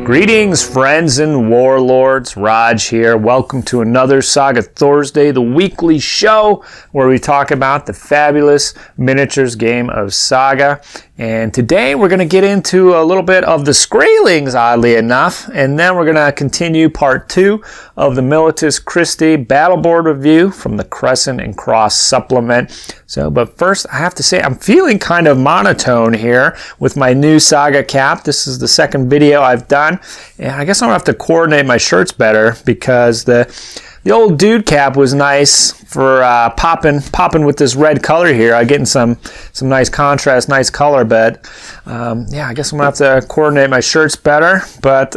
Greetings, friends and warlords. Raj here. Welcome to another Saga Thursday, the weekly show where we talk about the fabulous miniatures game of Saga. And today we're going to get into a little bit of the Skraelings, oddly enough, and then we're going to continue part 2 of the Milites Christi battle board review from the Crescent and Cross supplement. But first, I have to say, I'm feeling kind of monotone here with my new Saga cap. This is the second video I've done, and I guess I'm going to have to coordinate my shirts better because the old dude cap was nice for popping with this red color here. I'm getting some nice contrast, nice color, but yeah, I guess I'm gonna have to coordinate my shirts better. But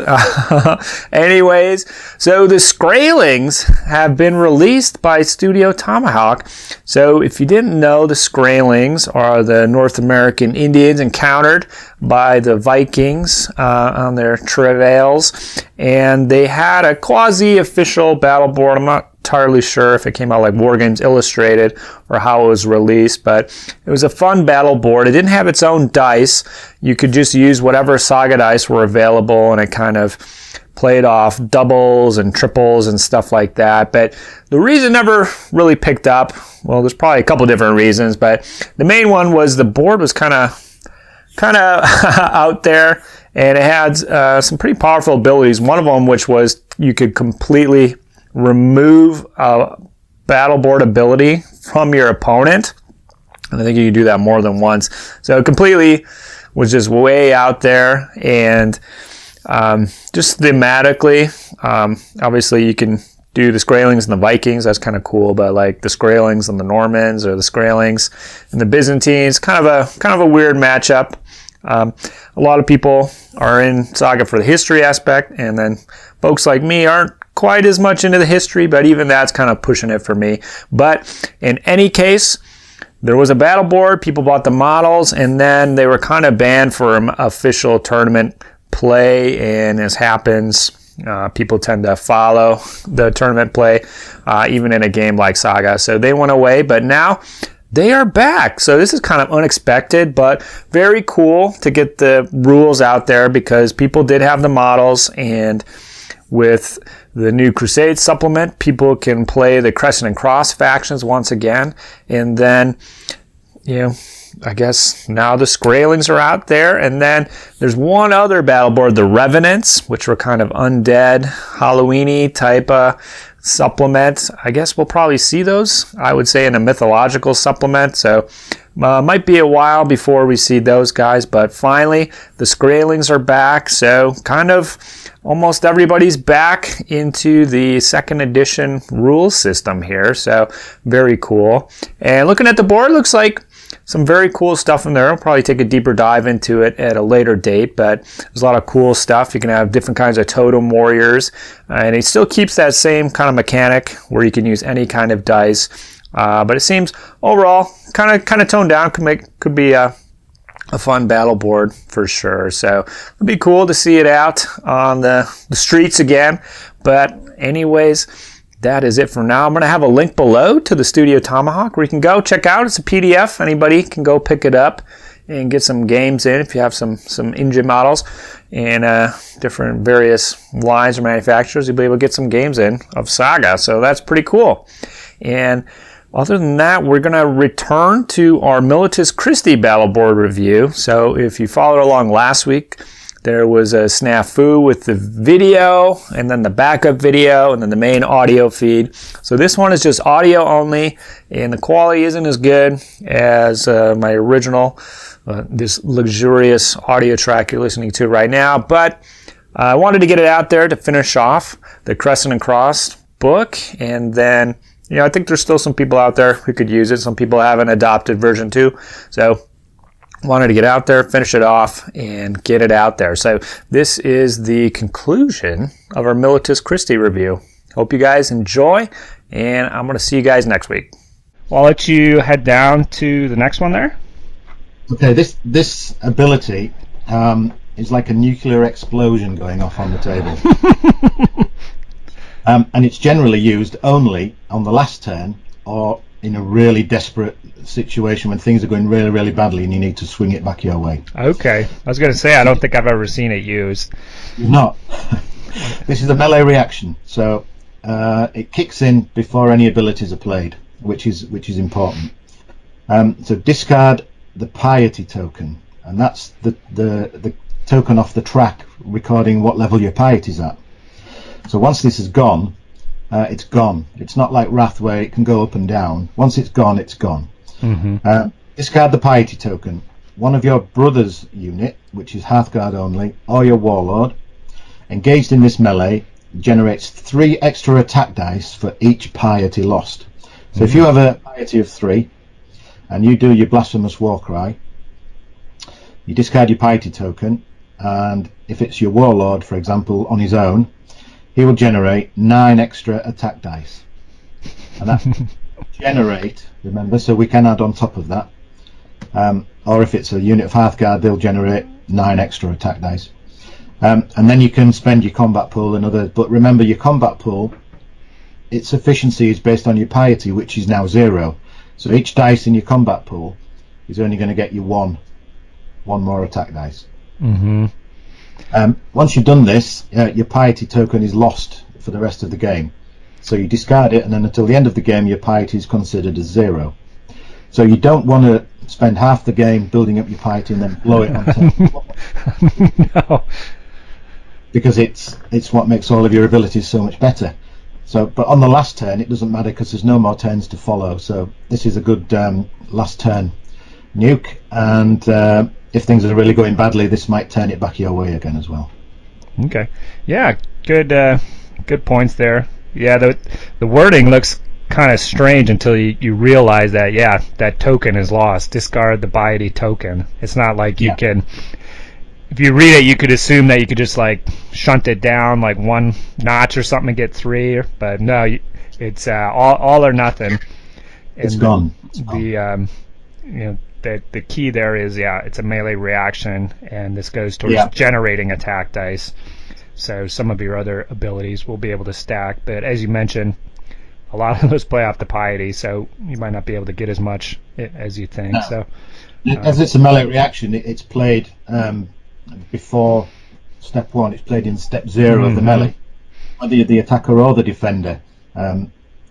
anyways, so the Skraelings have been released by Studio Tomahawk. So if you didn't know, the Skraelings are the North American Indians encountered by the Vikings on their travails, and they had a quasi-official battle board. I'm not entirely sure if it came out like Wargames Illustrated or how it was released, but it was a fun battle board. It didn't have its own dice. You could just use whatever Saga dice were available, and it kind of played off doubles and triples and stuff like that. But the reason never really picked up, well, there's probably a couple different reasons, but the main one was the board was kind of out there, and it had some pretty powerful abilities. One of them, which was you could completely remove a battle board ability from your opponent, and I think you can do that more than once. So it completely was just way out there, and just thematically, obviously you can do the Skraelings and the Vikings. That's kind of cool, but like the Skraelings and the Normans, or the Skraelings and the Byzantines, kind of a weird matchup. A lot of people are in Saga for the history aspect, and then folks like me aren't quite as much into the history, but even that's kind of pushing it for me. But in any case, there was a battle board, people bought the models, and then they were kind of banned from official tournament play, and as happens, people tend to follow the tournament play, even in a game like Saga. So they went away, but now they are back. So this is kind of unexpected, but very cool to get the rules out there because people did have the models, and with the new Crusade supplement, people can play the Crescent and Cross factions once again. And then, I guess now the Skraelings are out there. And then there's one other battle board, the Revenants, which were kind of undead, Halloween-y type supplement. I guess we'll probably see those, I would say, in a mythological supplement. So might be a while before we see those guys, but finally the Skraelings are back. So kind of almost everybody's back into the second edition rules system here. So very cool. And looking at the board, looks like some very cool stuff in there. I'll probably take a deeper dive into it at a later date, but there's a lot of cool stuff. You can have different kinds of totem warriors, and it still keeps that same kind of mechanic where you can use any kind of dice. But it seems overall kind of toned down. Could be a fun battle board for sure. So it'll be cool to see it out on the streets again. But anyways, that is it for now. I'm going to have a link below to the Studio Tomahawk where you can go check out. It's a PDF. Anybody can go pick it up and get some games in if you have some engine models and different various lines or manufacturers. You'll be able to get some games in of Saga. So that's pretty cool. And other than that, we're going to return to our Milites Christi battle board review. So if you followed along last week, there was a snafu with the video, and then the backup video, and then the main audio feed. So this one is just audio only, and the quality isn't as good as my original, this luxurious audio track you're listening to right now. But I wanted to get it out there to finish off the Crescent and Cross book, and then I think there's still some people out there who could use it. Some people haven't adopted version 2. So wanted to get out there, finish it off, and get it out there. So this is the conclusion of our Milites Christi review. Hope you guys enjoy, and I'm going to see you guys next week. Well, I'll let you head down to the next one there. Okay, this ability is like a nuclear explosion going off on the table. And it's generally used only on the last turn or in a really desperate situation when things are going really, really badly and you need to swing it back your way. Okay. I was going to say, I don't think I've ever seen it used. You're not. This is a melee reaction, so it kicks in before any abilities are played, which is important. So discard the piety token, and that's the token off the track recording what level your piety's at. So once this is gone, it's gone. It's not like Wrath where it can go up and down. Once it's gone, it's gone. Mm-hmm. Discard the piety token. One of your brother's unit, which is Hearthguard only, or your warlord, engaged in this melee, generates 3 extra attack dice for each piety lost. So if you have a piety of 3, and you do your blasphemous war cry, you discard your piety token, and if it's your warlord, for example, on his own, he will generate 9 extra attack dice. And that generate, remember, so we can add on top of that. Or if it's a unit of Hearthguard, they'll generate 9 extra attack dice. And then you can spend your combat pool and other, but remember your combat pool, its efficiency is based on your piety, which is now 0. So each dice in your combat pool is only going to get you one more attack dice. Mm-hmm. Once you've done this, your piety token is lost for the rest of the game. So you discard it, and then until the end of the game, your piety is considered as 0. So you don't want to spend half the game building up your piety and then blow it on top. No. Because it's what makes all of your abilities so much better. So, but on the last turn, it doesn't matter because there's no more turns to follow. So this is a good last turn nuke, and if things are really going badly, this might turn it back your way again as well. Okay. Yeah. Good points there. Yeah. The wording looks kind of strange until you realize that that token is lost. Discard the piety token. It's not like you can. If you read it, you could assume that you could just like shunt it down like 1 notch or something and get 3. But no, it's all or nothing. And it's gone. The key there is it's a melee reaction, and this goes towards generating attack dice. So some of your other abilities will be able to stack, but as you mentioned, a lot of those play off the piety, so you might not be able to get as much as you think. No. So as it's a melee reaction, it's played before step 1. It's played in step 0 of the melee. Whether you're the attacker or the defender,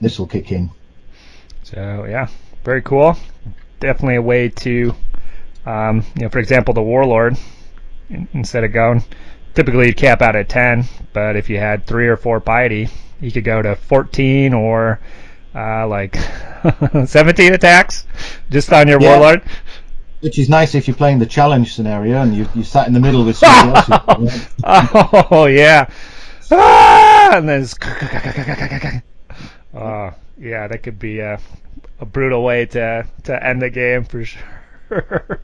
this will kick in. So yeah, very cool. Definitely a way to, for example, the warlord, instead of going, typically you'd cap out at 10, but if you had 3 or 4 piety, you could go to 14 or like 17 attacks just on your warlord. Which is nice if you're playing the challenge scenario and you sat in the middle with somebody else. Oh yeah, and then yeah, that could be a brutal way to end the game for sure.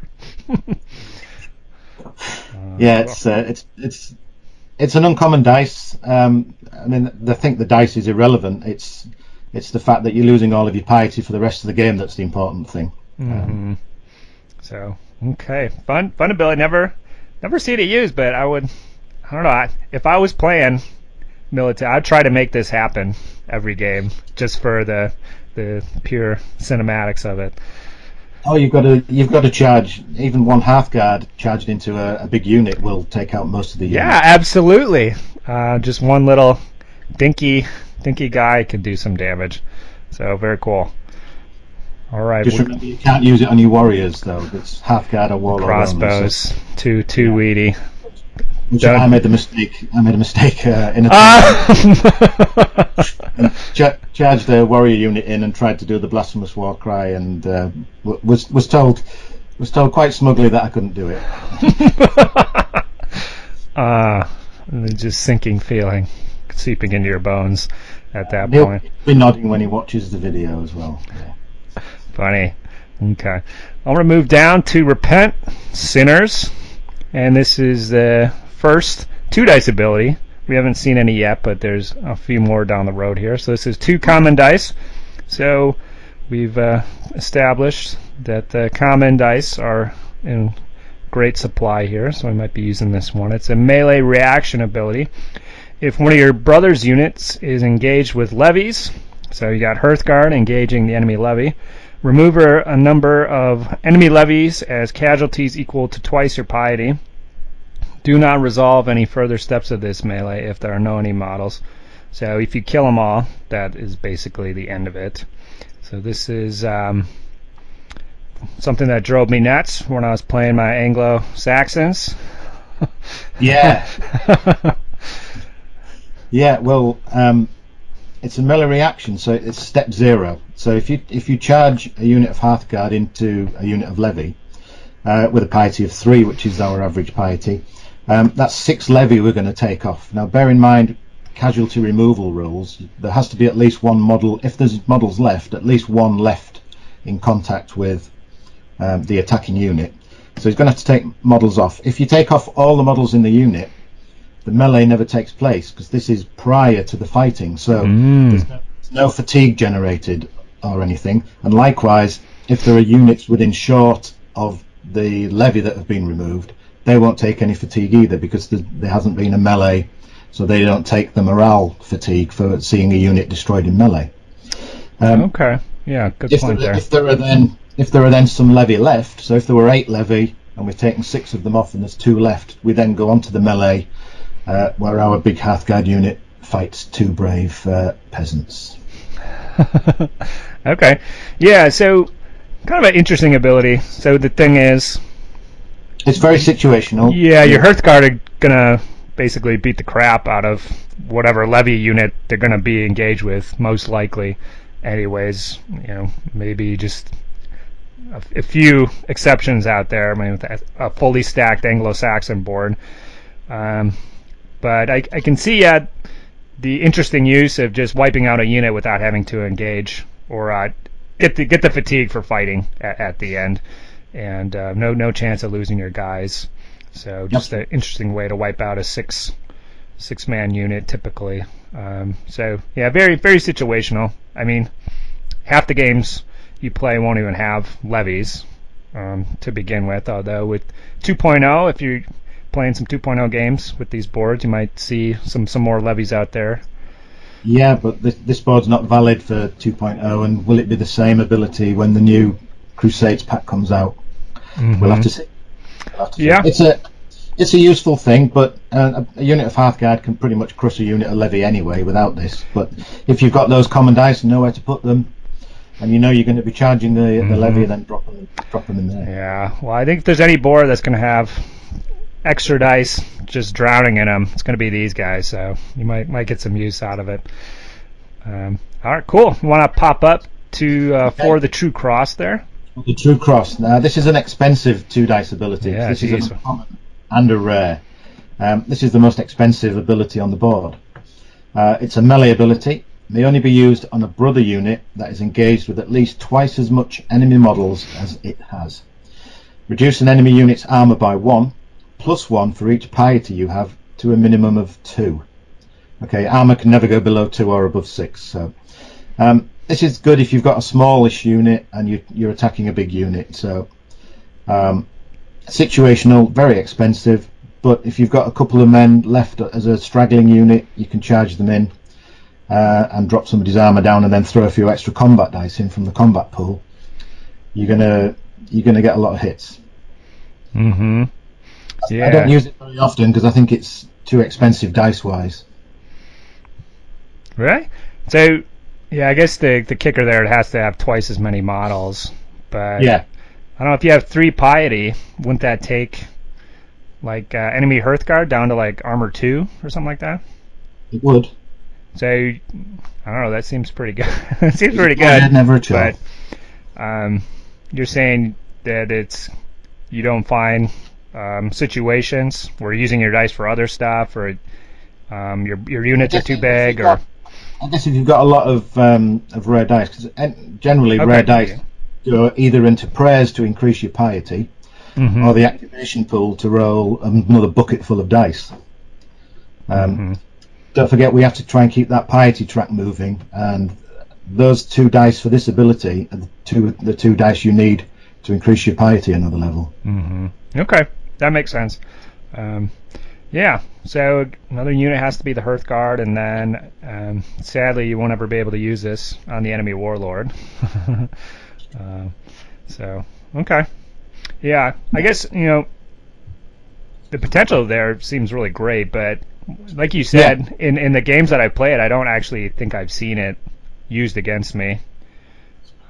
Yeah, it's an uncommon dice. I mean, they think the dice is irrelevant. It's the fact that you're losing all of your piety for the rest of the game that's the important thing. Mm-hmm. So okay, fun ability. Never seen it used, but I don't know. If I was playing military, I'd try to make this happen every game just for the pure cinematics of it. Oh, you've got to charge. Even one Hearthguard charged into a big unit will take out most of the units. Yeah, absolutely. Just one little dinky guy can do some damage. So very cool. All right. Just remember, you can't use it on your warriors though. It's Hearthguard or warlord. Crossbows, only, so. too weedy. Which I made a mistake in a charged the warrior unit in and tried to do the blasphemous war cry, and was told quite smugly that I couldn't do it. Just sinking feeling seeping into your bones at that He'll point. Be nodding when he watches the video as well. Yeah. Funny. Okay, I'm gonna move down to Repent, Sinners, and this is the first 2 dice ability. We haven't seen any yet, but there's a few more down the road here. So this is 2 common dice. So we've established that the common dice are in great supply here, so I might be using this one. It's a melee reaction ability. If one of your brother's units is engaged with levies, So you got Hearthguard engaging the enemy levy. Remove a number of enemy levies as casualties equal to twice your piety. Do not resolve any further steps of this melee if there are no enemy models. So if you kill them all, that is basically the end of it. So this is something that drove me nuts when I was playing my Anglo-Saxons. Yeah. Yeah, well, it's a melee reaction, so it's step 0. So if you charge a unit of Hearthguard into a unit of levy with a piety of 3, which is our average piety, that's 6 levy we're going to take off. Now, bear in mind, casualty removal rules. There has to be at least one model. If there's models left, at least one left in contact with the attacking unit. So he's going to have to take models off. If you take off all the models in the unit, the melee never takes place because this is prior to the fighting. So there's no fatigue generated or anything. And likewise, if there are units within short of the levy that have been removed, they won't take any fatigue either because there hasn't been a melee, so they don't take the morale fatigue for seeing a unit destroyed in melee. Okay, yeah, good point there. If there are then some levy left, so if there were 8 levy and we've taken 6 of them off and there's 2 left, we then go on to the melee where our big Hearthguard unit fights 2 brave peasants. Okay, yeah, so kind of an interesting ability. So the thing is, it's very situational. Yeah, your Hearthguard are gonna basically beat the crap out of whatever levy unit they're gonna be engaged with, most likely. Anyways, maybe just a few exceptions out there. I mean, with a fully stacked Anglo-Saxon board, but I can see the interesting use of just wiping out a unit without having to engage or get the fatigue for fighting at the end. And no chance of losing your guys. So just an interesting way to wipe out a six-man unit typically. So yeah, very very situational. I mean, half the games you play won't even have levies to begin with. Although with 2.0, if you're playing some 2.0 games with these boards, you might see some more levies out there. Yeah, but this board's not valid for 2.0, and will it be the same ability when the new Crusades pack comes out? We'll have to see. Yeah, it's a useful thing, but a unit of Hearthguard can pretty much crush a unit of levy anyway without this. But if you've got those common dice and know where to put them, and you know you're going to be charging the levy, then drop them in there. Yeah, well, I think if there's any board that's going to have extra dice just drowning in them, it's going to be these guys. So you might get some use out of it. All right, cool. You want to pop up to for the True Cross there? The True Cross. Now, this is an expensive 2-dice ability. Yeah, this is a common and a rare. This is the most expensive ability on the board. It's a melee ability. May only be used on a brother unit that is engaged with at least twice as much enemy models as it has. Reduce an enemy unit's armor by 1, +1 for each piety you have, to a minimum of 2. Okay, armor can never go below 2 or above 6. So. This is good if you've got a smallish unit and you're attacking a big unit. So situational, very expensive, but if you've got a couple of men left as a straggling unit, you can charge them in and drop somebody's armor down, and then throw a few extra combat dice in from the combat pool. You're gonna get a lot of hits. Yeah. I don't use it very often because I think it's too expensive dice wise. Right. So. Yeah, I guess the kicker there, it has to have twice as many models. But yeah, I don't know if you have 3 piety, wouldn't that take like enemy Hearthguard down to like armor 2 or something like that? It would. So I don't know. That seems pretty good. It seems pretty good. Never tried. But you're saying that you don't find situations where you're using your dice for other stuff, or your units are too big, or. I guess if you've got a lot of rare dice, because generally rare dice go either into prayers to increase your piety, or the activation pool to roll another bucket full of dice. Don't forget, we have to try and keep that piety track moving, and those 2 dice for this ability are the two dice you need to increase your piety another level. Okay, that makes sense. Yeah, so another unit has to be the Hearthguard, and then sadly you won't ever be able to use this on the enemy Warlord. So, okay. Yeah, I guess, the potential there seems really great, but like you said, in the games that I've played, I don't actually think I've seen it used against me.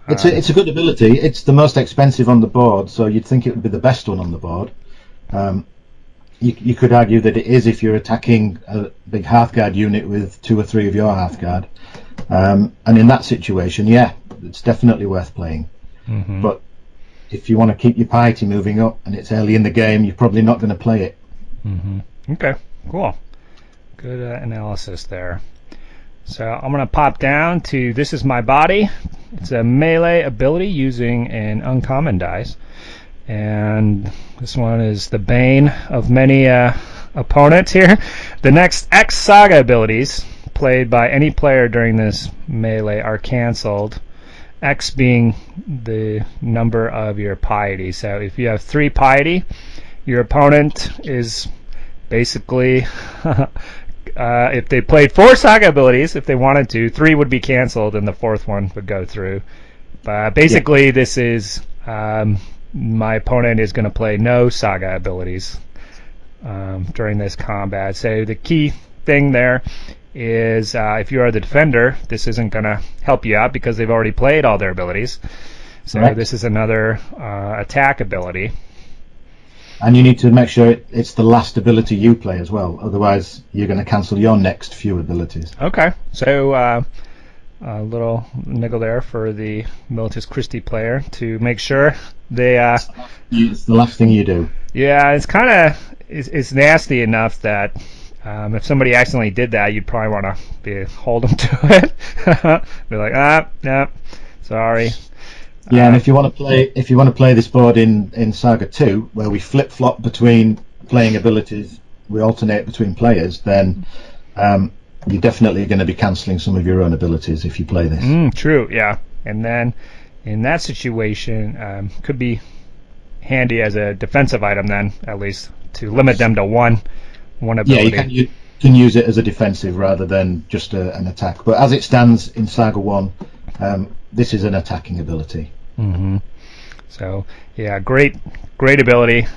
It's a good ability. It's the most expensive on the board, so you'd think it would be the best one on the board. You could argue that it is if you're attacking a big Hearthguard unit with 2 or 3 of your Hearthguard. And in that situation, it's definitely worth playing. Mm-hmm. But if you want to keep your piety moving up and it's early in the game, you're probably not going to play it. Mm-hmm. Okay, cool. Good analysis there. So I'm going to pop down to This Is My Body. It's a melee ability using an uncommon dice. And this one is the bane of many opponents here. The next X Saga abilities played by any player during this melee are cancelled. X being the number of your piety. So if you have 3 piety, your opponent is basically... if they played 4 Saga abilities, if they wanted to, 3 would be cancelled and the 4th one would go through. But basically, this is... my opponent is going to play no Saga abilities during this combat. So the key thing there is if you are the defender, this isn't going to help you out because they've already played all their abilities. So this is another attack ability. And you need to make sure it's the last ability you play as well. Otherwise, you're going to cancel your next few abilities. Okay. So a little niggle there for the Milites Christi player to make sure they... it's the last thing you do. Yeah, it's kind of... It's nasty enough that if somebody accidentally did that, you'd probably want to hold them to it. Be like, no, sorry. Yeah, and if you want to play this board in Saga 2, where we flip flop between playing abilities, we alternate between players, then you're definitely going to be cancelling some of your own abilities if you play this. True, yeah. And then in that situation, could be handy as a defensive item then, at least, to limit them to one ability. Yeah, you can use it as a defensive rather than just an attack. But as it stands in Saga 1, this is an attacking ability. Mm-hmm. So, yeah, great ability.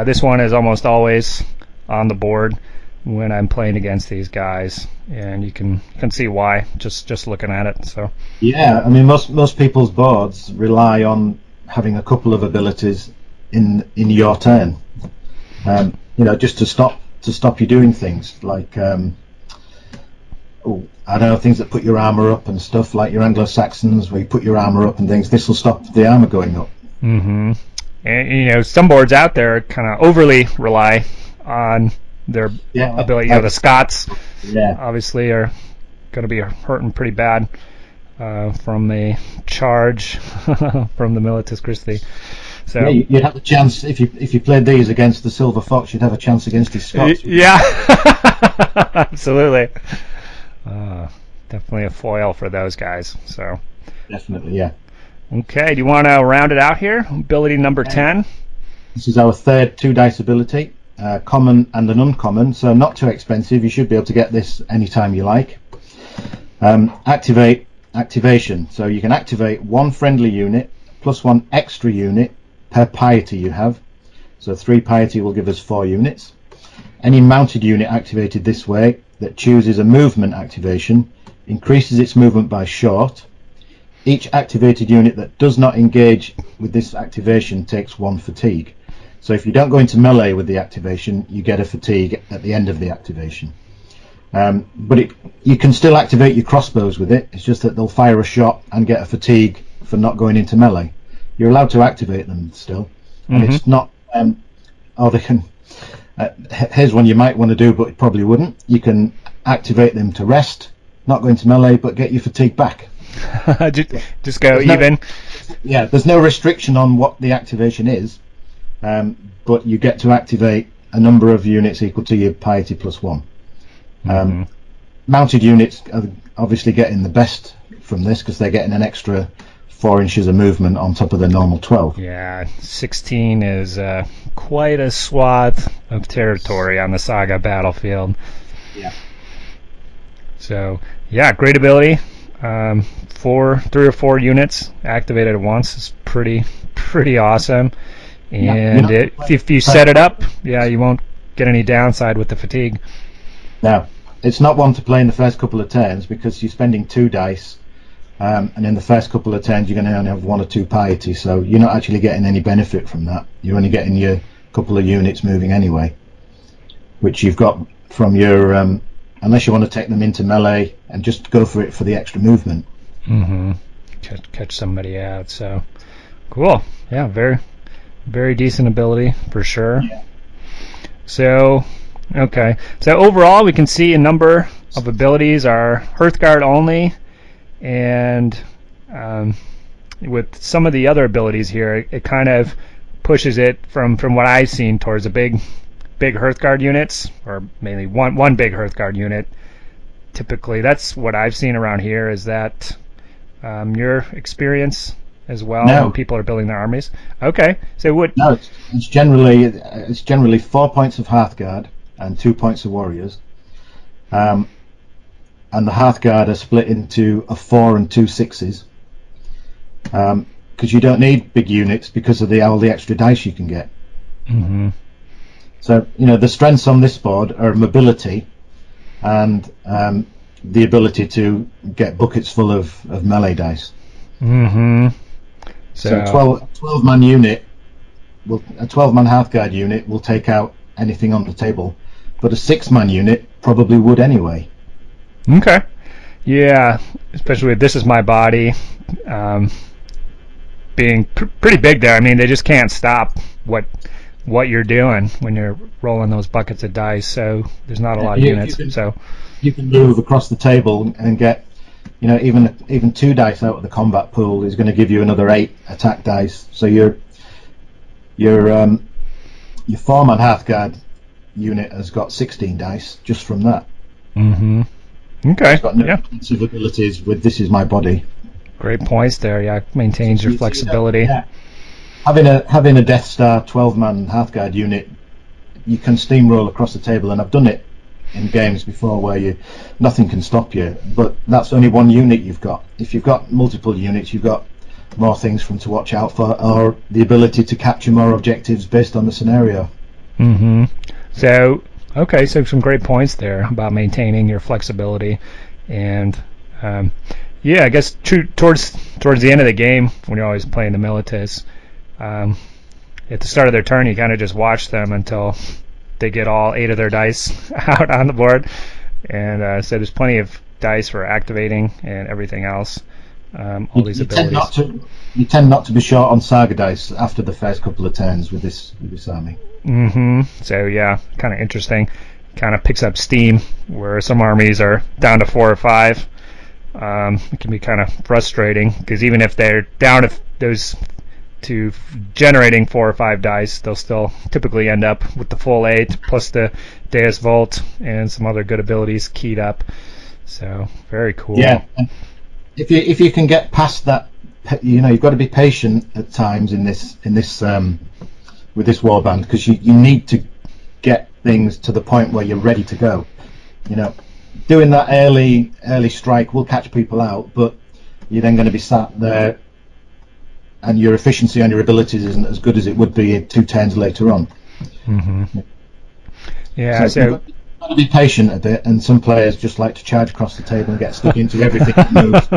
This one is almost always on the board when I'm playing against these guys, and you can see why just looking at it. So yeah, I mean most people's boards rely on having a couple of abilities in your turn, just to stop you doing things like I don't know, things that put your armor up and stuff, like your Anglo-Saxons where you put your armor up and things. This will stop the armor going up. Mm-hmm. And some boards out there kind of overly rely on their ability. The Scots obviously are going to be hurting pretty bad from a charge from the Milites Christi. So yeah, you'd have a chance if you played these against the Silver Fox. You'd have a chance against his Scots. Yeah, absolutely. Definitely a foil for those guys. So definitely, yeah. Okay, do you want to round it out here? Ability number 10. This is our third 2-dice ability, common and an uncommon, so not too expensive. You should be able to get this anytime you like. Activation. So you can activate 1 friendly unit plus 1 extra unit per piety you have. So 3 piety will give us 4 units. Any mounted unit activated this way that chooses a movement activation increases its movement by short. Each activated unit that does not engage with this activation takes 1 fatigue. So if you don't go into melee with the activation, you get a fatigue at the end of the activation. But you can still activate your crossbows with it. It's just that they'll fire a shot and get a fatigue for not going into melee. You're allowed to activate them still, and it's not. They can. Here's one you might want to do, but probably wouldn't. You can activate them to rest, not go into melee, but get your fatigue back. just go even. There's no restriction on what the activation is, but you get to activate a number of units equal to your piety plus 1. Mounted units are obviously getting the best from this because they're getting an extra 4 inches of movement on top of the normal 12. Yeah, 16 is quite a swath of territory on the Saga battlefield. Yeah. So, yeah, great ability. 3 or 4 units activated at once is pretty awesome. And if you set it up, you won't get any downside with the fatigue. Now, it's not one to play in the first couple of turns because you're spending 2 dice, and in the first couple of turns you're going to only have 1 or 2 piety, so you're not actually getting any benefit from that. You're only getting your couple of units moving anyway, which you've got from your, unless you want to take them into melee and just go for it for the extra movement. Mm-hmm. Catch somebody out, so cool. Yeah, very decent ability for sure. Yeah. So, okay. So overall, we can see a number of abilities are Hearthguard only, and with some of the other abilities here, it kind of pushes it from what I've seen towards a big Hearthguard units, or mainly one big Hearthguard unit. Typically, that's what I've seen around here. Is that your experience as well when people are building their armies? Okay, so what? No, it's generally 4 points of Hearthguard and 2 points of Warriors, and the Hearthguard are split into a 4 and 2 6s, because you don't need big units because of all the extra dice you can get. Mm-hmm. So the strengths on this board are mobility and the ability to get buckets full of melee dice. Mm-hmm. So a 12-man unit, a 12-man Hearthguard unit will take out anything on the table, but a 6-man unit probably would anyway. Okay. Yeah, especially with This Is My Body being pretty big there. I mean, they just can't stop what you're doing when you're rolling those buckets of dice, so there's not a lot of units. So you can move across the table and get, even 2 dice out of the combat pool is going to give you another 8 attack dice. So your 4-man Hearthguard unit has got 16 dice just from that. Mm-hmm. Okay. It's got no defensive abilities with This Is My Body. Great points there. Yeah, maintains your flexibility. Yeah. Having a Death Star 12-man Hearthguard unit, you can steamroll across the table, and I've done it in games before where nothing can stop you. But that's only one unit you've got. If you've got multiple units, you've got more things for them to watch out for, or the ability to capture more objectives based on the scenario. Mm-hmm. So some great points there about maintaining your flexibility, and I guess towards the end of the game when you're always playing the Milites, at the start of their turn, you kind of just watch them until they get all 8 of their dice out on the board, and so there's plenty of dice for activating and everything else. All these abilities. You tend not to be short on Saga dice after the first couple of turns with this army. Mm-hmm. So yeah, kind of interesting. Kind of picks up steam where some armies are down to 4 or 5. It can be kind of frustrating because even if they're down to generating 4 or 5 dice, they'll still typically end up with the full 8 plus the Deus Vult and some other good abilities keyed up. So very cool. Yeah, if you can get past that, you've got to be patient at times in this with this warband, because you need to get things to the point where you're ready to go. Doing that early strike will catch people out, but you're then going to be sat there and your efficiency on your abilities isn't as good as it would be 2 turns later on. Mm-hmm. Yeah, so you've got to be patient a bit, and some players just like to charge across the table and get stuck into everything that moves.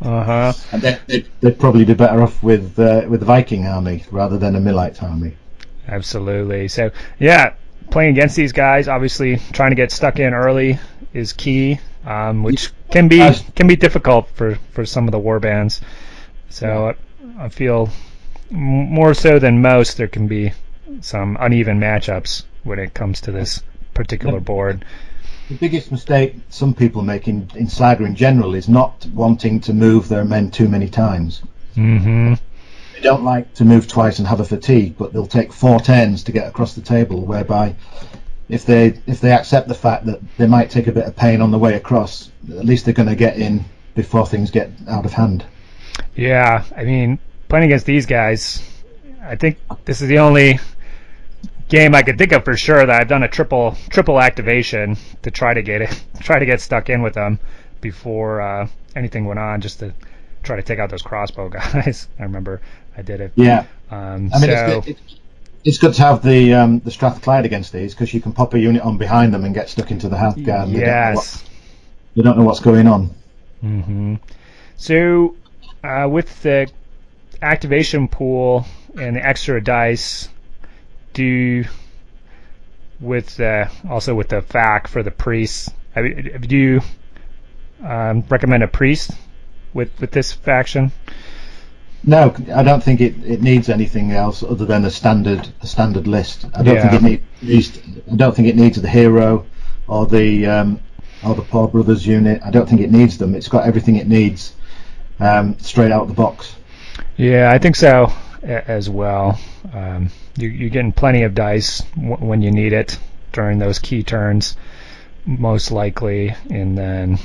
Uh-huh. And they'd probably do better off with the Viking army rather than a Milite army. Absolutely. So yeah, playing against these guys, obviously trying to get stuck in early is key, which can be difficult for some of the warbands. So I feel more so than most there can be some uneven matchups when it comes to this particular board. The biggest mistake some people make in Saga in general is not wanting to move their men too many times. Mm-hmm. They don't like to move twice and have a fatigue, but they'll take 4 turns to get across the table, whereby if they accept the fact that they might take a bit of pain on the way across, at least they're going to get in before things get out of hand. Yeah, I mean, playing against these guys, I think this is the only game I could think of for sure that I've done a triple activation to try to get stuck in with them before anything went on, just to try to take out those crossbow guys. I remember I did it. Yeah. I mean, it's good to have the Strathclyde against these, because you can pop a unit on behind them and get stuck into the Hearthguard. And yes. They don't know what's going on. Mm-hmm. So with the activation pool and the extra dice, also with the FAQ for the priests, do you recommend a priest with this faction? No, I don't think it needs anything else other than a standard list. I don't think it needs the hero or the Poor Brothers unit. I don't think it needs them. It's got everything it needs straight out of the box. Yeah, I think so as well. You're getting plenty of dice when you need it during those key turns, most likely, and then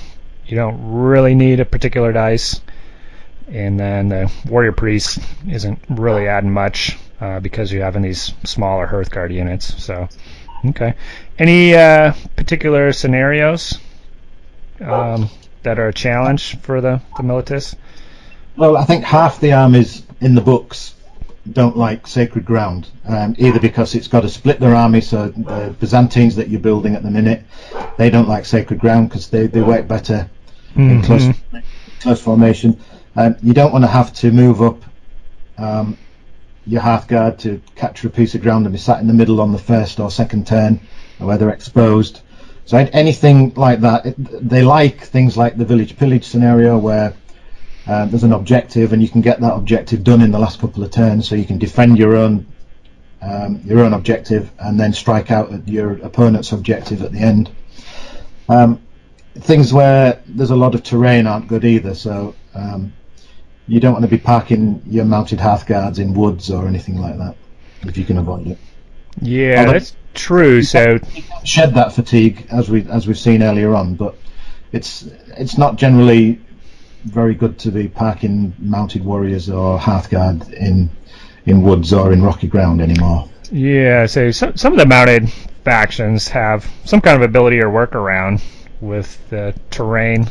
you don't really need a particular dice. And then the Warrior Priest isn't really adding much because you're having these smaller Hearthguard units. So, okay. Any particular scenarios that are a challenge for the Milites? Well, I think half the armies in the books don't like Sacred Ground, either because it's got to split their army, so the Byzantines that you're building at the minute, they don't like Sacred Ground because they work better in close formation. You don't want to have to move up your Hearthguard to capture a piece of ground and be sat in the middle on the first or second turn where they're exposed. So anything like that, they like things like the Village Pillage scenario where there's an objective and you can get that objective done in the last couple of turns, so you can defend your own objective and then strike out at your opponent's objective at the end. Things where there's a lot of terrain aren't good either, so you don't want to be parking your mounted Hearthguards in woods or anything like that if you can avoid it. Yeah, that's true. So shed that fatigue as we've seen earlier on, but it's not generally very good to be parking mounted warriors or Hearthguard in woods or in rocky ground anymore. Yeah, so some of the mounted factions have some kind of ability or workaround with the terrain,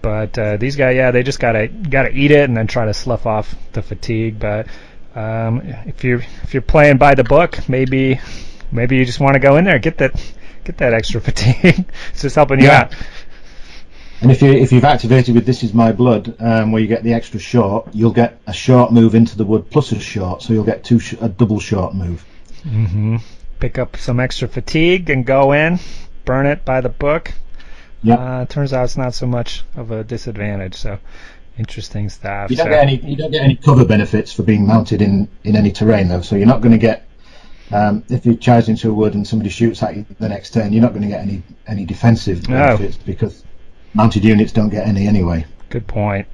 but these guys, they just gotta eat it and then try to slough off the fatigue. But if you're playing by the book, maybe you just want to go in there and get that extra fatigue. It's just helping you out. And if you've activated with This Is My Blood, where you get the extra short, you'll get a short move into the wood plus a short, so you'll get a double short move. Mm-hmm. Pick up some extra fatigue and go in, burn it by the book. Yeah. Turns out it's not so much of a disadvantage. So interesting stuff. You don't get any cover benefits for being mounted in any terrain though. So you're not going to get if you charge into a wood and somebody shoots at you the next turn, you're not going to get any defensive benefits because mounted units don't get any anyway. Good point.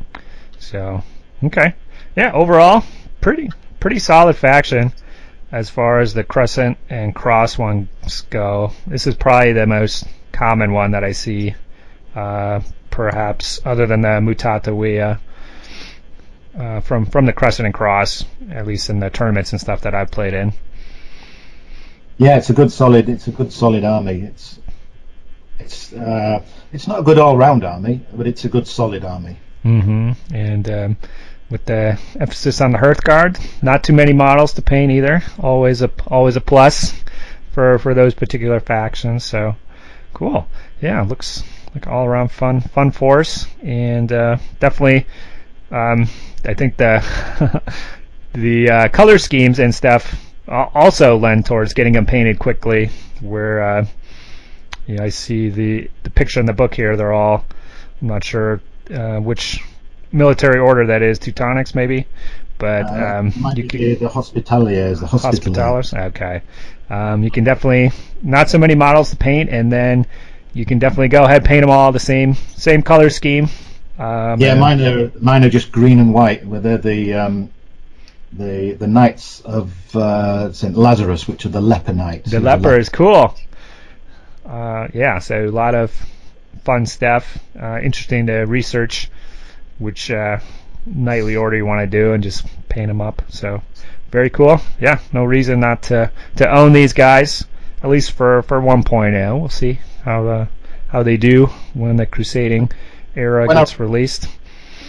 So, okay. Yeah, overall, pretty solid faction as far as the Crescent and Cross ones go. This is probably the most common one that I see, perhaps, other than the Mutatawiya from the Crescent and Cross, at least in the tournaments and stuff that I've played in. Yeah, it's a good solid army. It's not a good all-round army, but it's a good solid army. Mm-hmm. And with the emphasis on the Hearthguard, not too many models to paint either. Always a plus for those particular factions. So cool. Yeah, looks like all-around fun force, and definitely. I think the the color schemes and stuff also lend towards getting them painted quickly. Where I see the picture in the book here. They're all, I'm not sure which military order that is, Teutonics maybe, but you can the Hospitaliers, the Hospitallers. Okay, you can definitely, not so many models to paint, and then you can definitely go ahead and paint them all the same color scheme. Mine are just green and white, where they're the Knights of St. Lazarus, which are the Leper Knights. The Leper is cool. So a lot of fun stuff. Interesting to research which knightly order you want to do and just paint them up. So very cool. Yeah, no reason not to own these guys, at least for 1.0. We'll see how they do when the Crusading era gets released.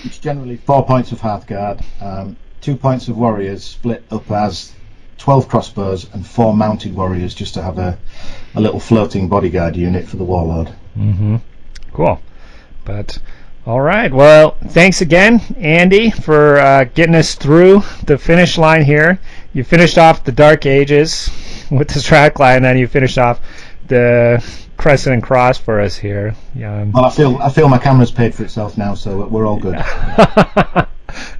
It's generally 4 points of Hearthguard, 2 points of warriors split up as 12 crossbows and 4 mounted warriors, just to have a little floating bodyguard unit for the warlord. Cool. But all right, well, thanks again, Andy, for getting us through the finish line here. You finished off the Dark Ages with the track line, and then you finished off the Crescent and Cross for us here. Well, I feel my camera's paid for itself now, so we're all good.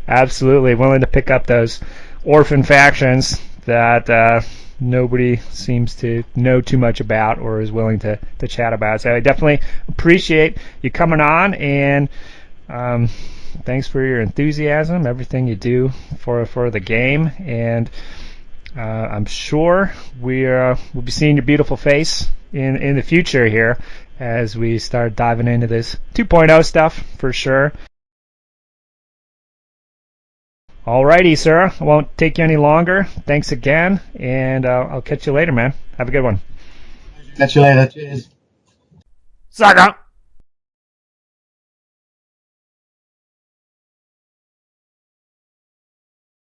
Absolutely, willing to pick up those orphan factions that nobody seems to know too much about or is willing to chat about. So I definitely appreciate you coming on, and thanks for your enthusiasm, everything you do for the game, and I'm sure we'll be seeing your beautiful face in the future here as we start diving into this 2.0 stuff for sure. Alrighty, sir. I won't take you any longer. Thanks again, and I'll catch you later, man. Have a good one. Catch you later. Cheers. Saga!